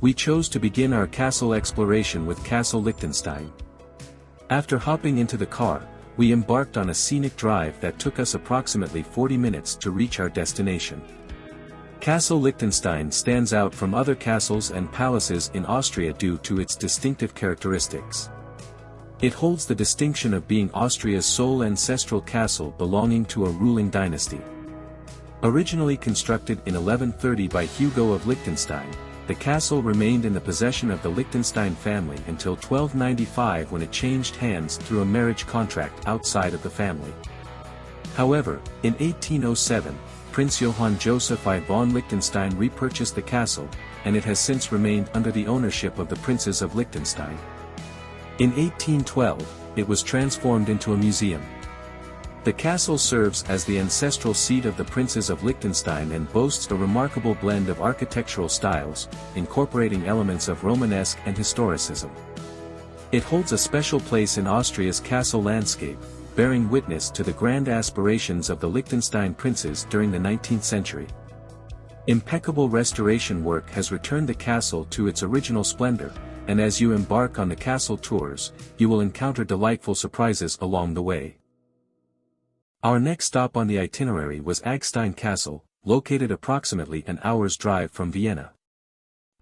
We chose to begin our castle exploration with Castle Liechtenstein. After hopping into the car, we embarked on a scenic drive that took us approximately 40 minutes to reach our destination. Castle Liechtenstein stands out from other castles and palaces in Austria due to its distinctive characteristics. It holds the distinction of being Austria's sole ancestral castle belonging to a ruling dynasty. Originally constructed in 1130 by Hugo of Liechtenstein, the castle remained in the possession of the Liechtenstein family until 1295 when it changed hands through a marriage contract outside of the family. However, in 1807, Prince Johann Joseph I von Liechtenstein repurchased the castle, and it has since remained under the ownership of the Princes of Liechtenstein. In 1812, it was transformed into a museum. The castle serves as the ancestral seat of the Princes of Liechtenstein and boasts a remarkable blend of architectural styles, incorporating elements of Romanesque and historicism. It holds a special place in Austria's castle landscape, bearing witness to the grand aspirations of the Liechtenstein princes during the 19th century. Impeccable restoration work has returned the castle to its original splendor, and as you embark on the castle tours, you will encounter delightful surprises along the way. Our next stop on the itinerary was Aggstein Castle, located approximately an hour's drive from Vienna.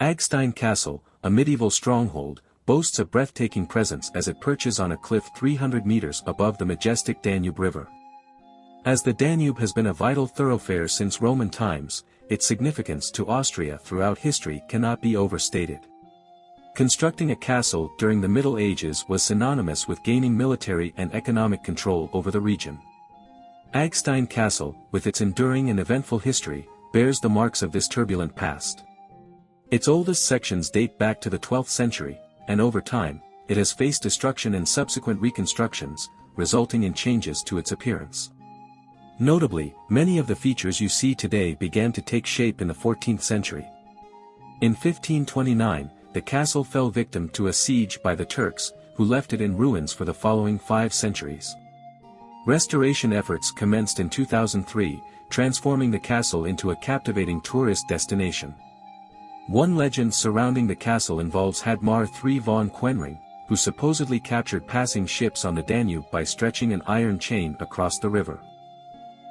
Aggstein Castle, a medieval stronghold, boasts a breathtaking presence as it perches on a cliff 300 meters above the majestic Danube River. As the Danube has been a vital thoroughfare since Roman times, its significance to Austria throughout history cannot be overstated. Constructing a castle during the Middle Ages was synonymous with gaining military and economic control over the region. Aggstein Castle, with its enduring and eventful history, bears the marks of this turbulent past. Its oldest sections date back to the 12th century, and over time, it has faced destruction and subsequent reconstructions, resulting in changes to its appearance. Notably, many of the features you see today began to take shape in the 14th century. In 1529, the castle fell victim to a siege by the Turks, who left it in ruins for the following 5 centuries. Restoration efforts commenced in 2003, transforming the castle into a captivating tourist destination. One legend surrounding the castle involves Hadmar III von Quenring, who supposedly captured passing ships on the Danube by stretching an iron chain across the river.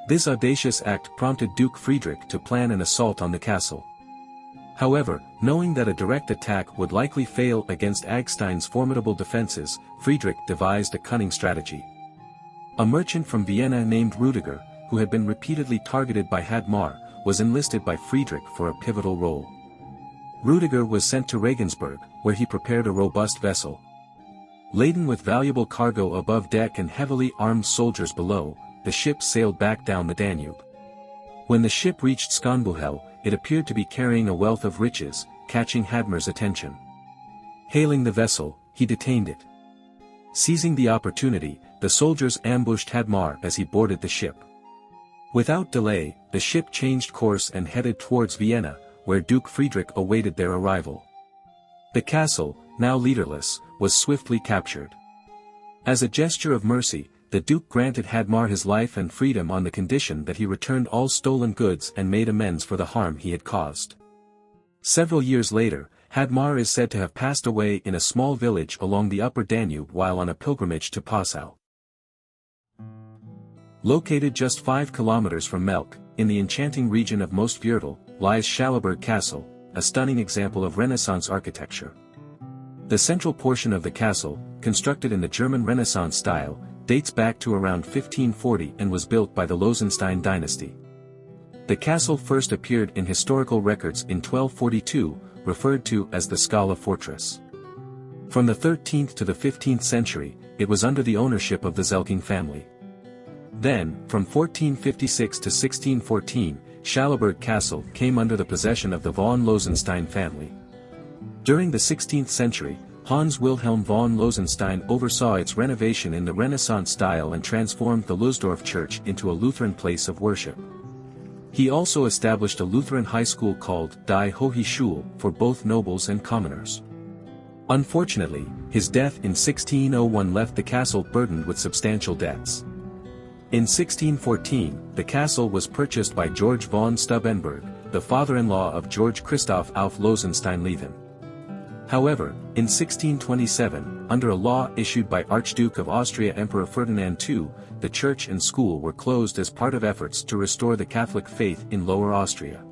This audacious act prompted Duke Friedrich to plan an assault on the castle. However, knowing that a direct attack would likely fail against Aggstein's formidable defenses, Friedrich devised a cunning strategy. A merchant from Vienna named Rudiger, who had been repeatedly targeted by Hadmar, was enlisted by Friedrich for a pivotal role. Rudiger was sent to Regensburg, where he prepared a robust vessel. Laden with valuable cargo above deck and heavily armed soldiers below, the ship sailed back down the Danube. When the ship reached Skonbuhel, it appeared to be carrying a wealth of riches, catching Hadmar's attention. Hailing the vessel, he detained it. Seizing the opportunity, the soldiers ambushed Hadmar as he boarded the ship. Without delay, the ship changed course and headed towards Vienna, where Duke Friedrich awaited their arrival. The castle, now leaderless, was swiftly captured. As a gesture of mercy, the Duke granted Hadmar his life and freedom on the condition that he returned all stolen goods and made amends for the harm he had caused. Several years later, Hadmar is said to have passed away in a small village along the upper Danube while on a pilgrimage to Passau. Located just 5 kilometers from Melk, in the enchanting region of Mostviertel, lies Schallberg Castle, a stunning example of Renaissance architecture. The central portion of the castle, constructed in the German Renaissance style, dates back to around 1540 and was built by the Loewenstein dynasty. The castle first appeared in historical records in 1242, referred to as the Scala Fortress. From the 13th to the 15th century, it was under the ownership of the Zelking family. Then, from 1456 to 1614, Schallberg Castle came under the possession of the von Loewenstein family. During the 16th century, Hans Wilhelm von Loewenstein oversaw its renovation in the Renaissance style and transformed the Lustdorf church into a Lutheran place of worship. He also established a Lutheran high school called Die Hohe Schule for both nobles and commoners. Unfortunately, his death in 1601 left the castle burdened with substantial debts. In 1614, the castle was purchased by George von Stubbenberg, the father-in-law of George Christoph auf Loewenstein-Leven. However, in 1627, under a law issued by Archduke of Austria Emperor Ferdinand II, the church and school were closed as part of efforts to restore the Catholic faith in Lower Austria.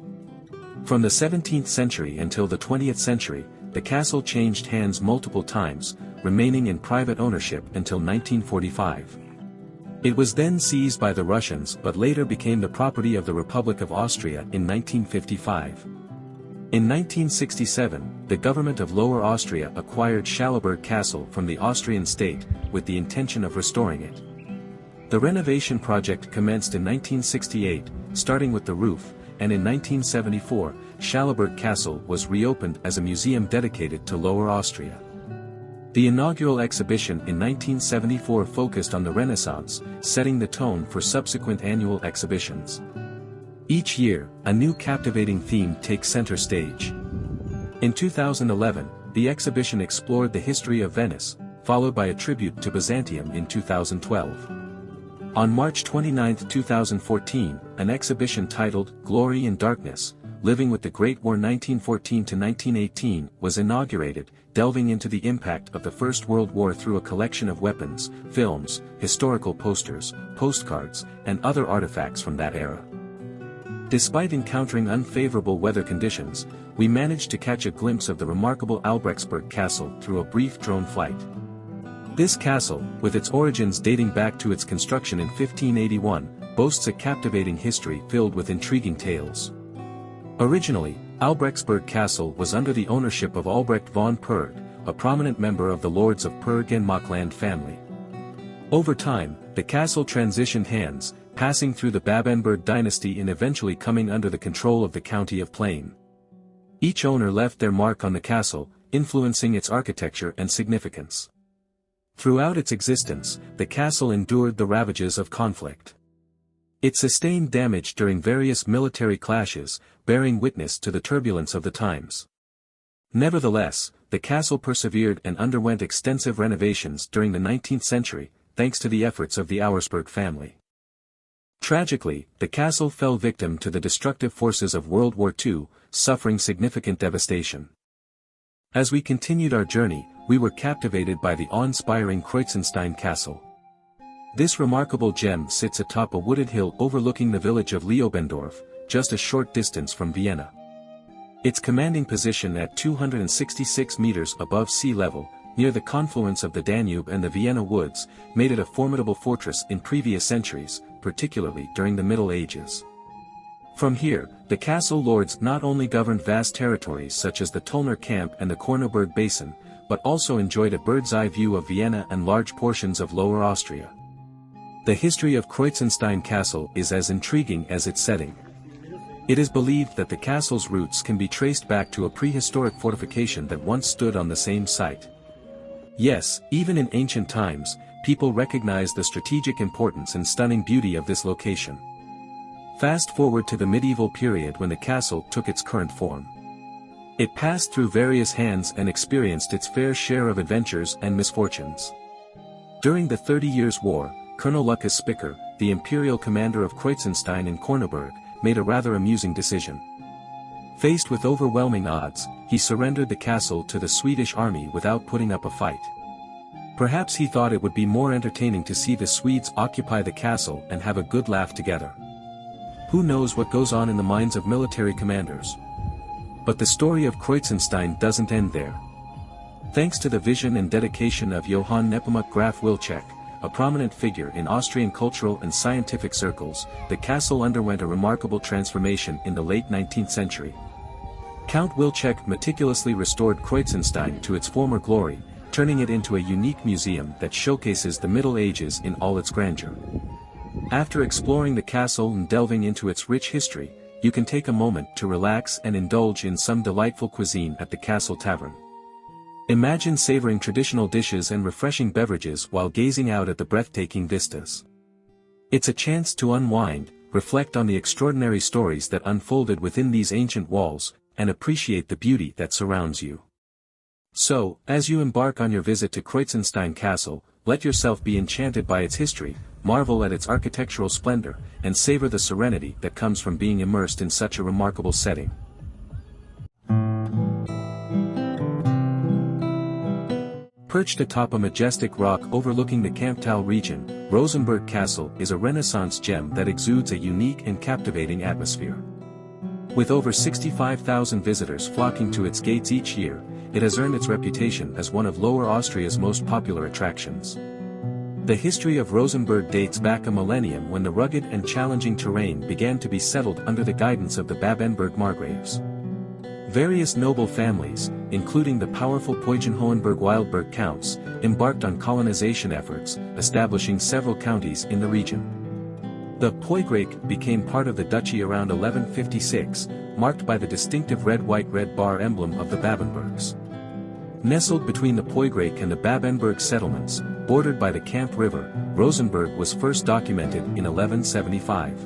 From the 17th century until the 20th century, the castle changed hands multiple times, remaining in private ownership until 1945. It was then seized by the Russians but later became the property of the Republic of Austria in 1955. In 1967, the government of Lower Austria acquired Schallberg Castle from the Austrian state, with the intention of restoring it. The renovation project commenced in 1968, starting with the roof, and in 1974, Schallberg Castle was reopened as a museum dedicated to Lower Austria. The inaugural exhibition in 1974 focused on the Renaissance, setting the tone for subsequent annual exhibitions. Each year, a new captivating theme takes center stage. In 2011, the exhibition explored the history of Venice, followed by a tribute to Byzantium in 2012. On March 29, 2014, an exhibition titled Glory in Darkness, Living with the Great War 1914-1918 was inaugurated, delving into the impact of the First World War through a collection of weapons, films, historical posters, postcards, and other artifacts from that era. Despite encountering unfavorable weather conditions, we managed to catch a glimpse of the remarkable Albrechtsberg Castle through a brief drone flight. This castle, with its origins dating back to its construction in 1581, boasts a captivating history filled with intriguing tales. Originally, Albrechtsberg Castle was under the ownership of Albrecht von Perched, a prominent member of the Lords of Perched and Machland family. Over time, the castle transitioned hands, passing through the Babenberg dynasty and eventually coming under the control of the County of Plain. Each owner left their mark on the castle, influencing its architecture and significance. Throughout its existence, the castle endured the ravages of conflict. It sustained damage during various military clashes, bearing witness to the turbulence of the times. Nevertheless, the castle persevered and underwent extensive renovations during the 19th century, thanks to the efforts of the Auersperg family. Tragically, the castle fell victim to the destructive forces of World War II, suffering significant devastation. As we continued our journey, we were captivated by the awe-inspiring Kreuzenstein Castle. This remarkable gem sits atop a wooded hill overlooking the village of Leobendorf, just a short distance from Vienna. Its commanding position at 266 meters above sea level, near the confluence of the Danube and the Vienna woods, made it a formidable fortress in previous centuries, particularly during the Middle Ages. From here, the castle lords not only governed vast territories such as the Tullner Camp and the Kornoberg Basin, but also enjoyed a bird's-eye view of Vienna and large portions of Lower Austria. The history of Kreuzenstein Castle is as intriguing as its setting. It is believed that the castle's roots can be traced back to a prehistoric fortification that once stood on the same site. Yes, even in ancient times, people recognized the strategic importance and stunning beauty of this location. Fast forward to the medieval period when the castle took its current form. It passed through various hands and experienced its fair share of adventures and misfortunes. During the 30 Years' War, Colonel Lucas Spicker, the imperial commander of Kreuzenstein and Kornoberg, made a rather amusing decision. Faced with overwhelming odds, he surrendered the castle to the Swedish army without putting up a fight. Perhaps he thought it would be more entertaining to see the Swedes occupy the castle and have a good laugh together. Who knows what goes on in the minds of military commanders? But the story of Kreuzenstein doesn't end there. Thanks to the vision and dedication of Johann Nepomuk Graf Wilczek, a prominent figure in Austrian cultural and scientific circles, the castle underwent a remarkable transformation in the late 19th century. Count Wilczek meticulously restored Kreuzenstein to its former glory, turning it into a unique museum that showcases the Middle Ages in all its grandeur. After exploring the castle and delving into its rich history, you can take a moment to relax and indulge in some delightful cuisine at the Castle Tavern. Imagine savoring traditional dishes and refreshing beverages while gazing out at the breathtaking vistas. It's a chance to unwind, reflect on the extraordinary stories that unfolded within these ancient walls, and appreciate the beauty that surrounds you. So, as you embark on your visit to Kreuzenstein Castle, let yourself be enchanted by its history, marvel at its architectural splendor, and savor the serenity that comes from being immersed in such a remarkable setting. Perched atop a majestic rock overlooking the Kamptal region, Rosenberg Castle is a Renaissance gem that exudes a unique and captivating atmosphere. With over 65,000 visitors flocking to its gates each year, it has earned its reputation as one of Lower Austria's most popular attractions. The history of Rosenberg dates back a millennium when the rugged and challenging terrain began to be settled under the guidance of the Babenberg Margraves. Various noble families, including the powerful Peuchen-Hohenberg-Wildberg counts, embarked on colonization efforts, establishing several counties in the region. The Poigrake became part of the duchy around 1156, marked by the distinctive red-white-red bar emblem of the Babenbergs. Nestled between the Poigrake and the Babenberg settlements, bordered by the Kamp River, Rosenberg was first documented in 1175.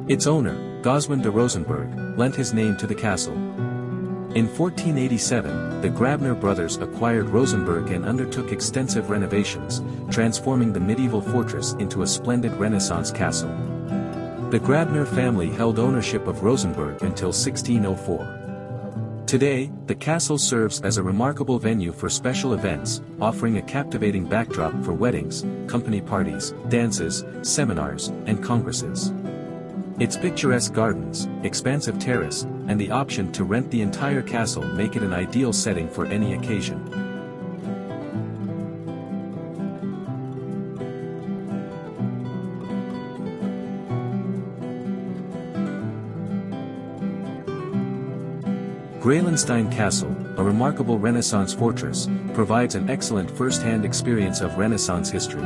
Its owner, Goswin de Rosenberg, lent his name to the castle. In 1487, the Grabner brothers acquired Rosenberg and undertook extensive renovations, transforming the medieval fortress into a splendid Renaissance castle. The Grabner family held ownership of Rosenberg until 1604. Today, the castle serves as a remarkable venue for special events, offering a captivating backdrop for weddings, company parties, dances, seminars, and congresses. Its picturesque gardens, expansive terrace, and the option to rent the entire castle make it an ideal setting for any occasion. Greillenstein Castle, a remarkable Renaissance fortress, provides an excellent first-hand experience of Renaissance history.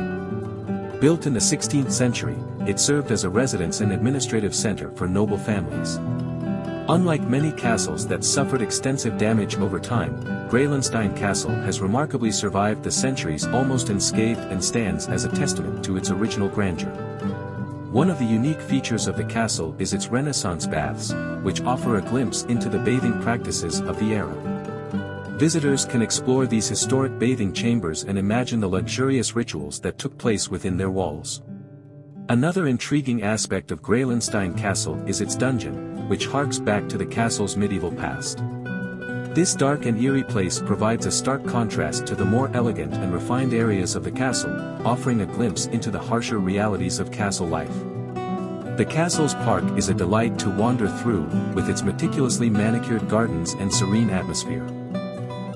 Built in the 16th century, it served as a residence and administrative center for noble families. Unlike many castles that suffered extensive damage over time, Greillenstein Castle has remarkably survived the centuries almost unscathed and stands as a testament to its original grandeur. One of the unique features of the castle is its Renaissance baths, which offer a glimpse into the bathing practices of the era. Visitors can explore these historic bathing chambers and imagine the luxurious rituals that took place within their walls. Another intriguing aspect of Greillenstein Castle is its dungeon, which harks back to the castle's medieval past. This dark and eerie place provides a stark contrast to the more elegant and refined areas of the castle, offering a glimpse into the harsher realities of castle life. The castle's park is a delight to wander through, with its meticulously manicured gardens and serene atmosphere.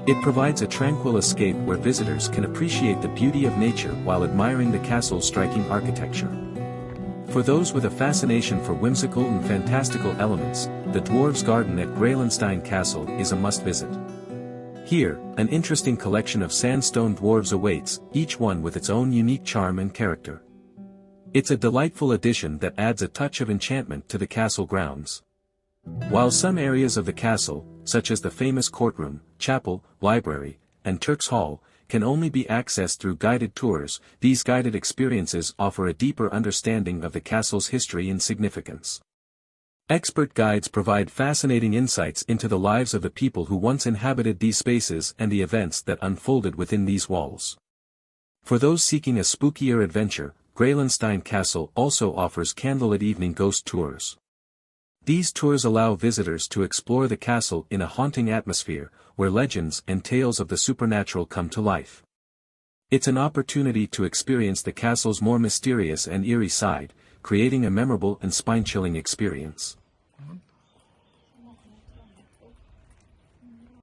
It provides a tranquil escape where visitors can appreciate the beauty of nature while admiring the castle's striking architecture. For those with a fascination for whimsical and fantastical elements, the Dwarves' Garden at Greillenstein Castle is a must-visit. Here, an interesting collection of sandstone dwarves awaits, each one with its own unique charm and character. It's a delightful addition that adds a touch of enchantment to the castle grounds. While some areas of the castle, such as the famous courtroom, chapel, library, and Turk's Hall, can only be accessed through guided tours, these guided experiences offer a deeper understanding of the castle's history and significance. Expert guides provide fascinating insights into the lives of the people who once inhabited these spaces and the events that unfolded within these walls. For those seeking a spookier adventure, Greillenstein Castle also offers candlelit evening ghost tours. These tours allow visitors to explore the castle in a haunting atmosphere, where legends and tales of the supernatural come to life. It's an opportunity to experience the castle's more mysterious and eerie side, creating a memorable and spine-chilling experience.